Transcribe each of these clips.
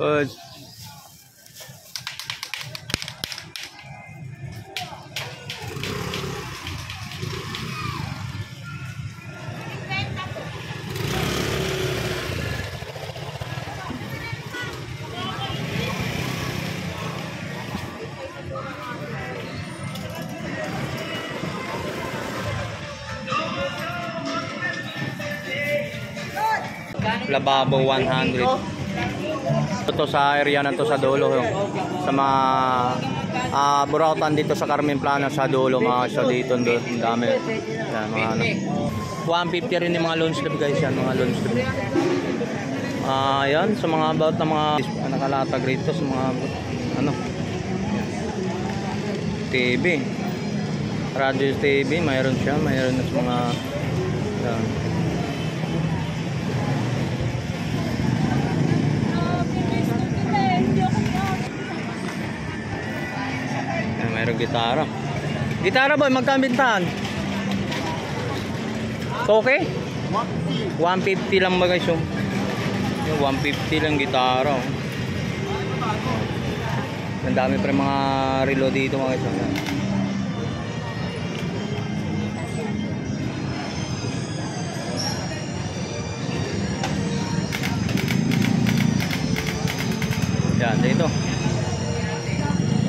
Uh, Lababo 100. Ito sa area na to sa dulo sa mga Burautan dito sa Carmen Plana sa dulo mga isa dito doon dami yan mga ano 150 rin yung mga loan slip guys yan mga loan slip yan sa mga about na mga nakalatag rito sa mga ano TV radio TV mayroon siya mayroon na sa mga yan. Mayroong gitara. Gitara boy, magkabintahan? Okay? 150 lang ba guys yung 150 lang gitara. Ang dami pa mga relo dito mga guys. Yan, dito.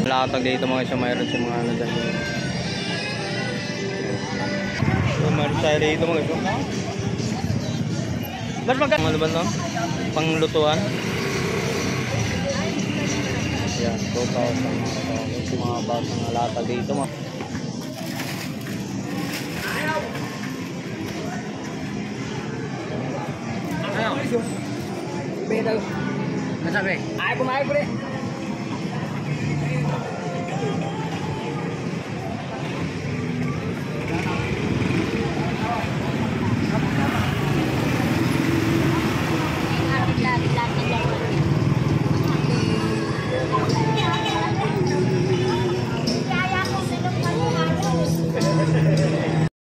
Latag dito mga isa mayroon sa mga ano dyan. So, mayroon tayo dito mga isa. Ba't magkano? Ano ba ito? Panglutuan? Yan, 2,000 mga bag mga latag dito mga. Ayaw. Bedaw. Nasabi? Ayaw kumain ko rin.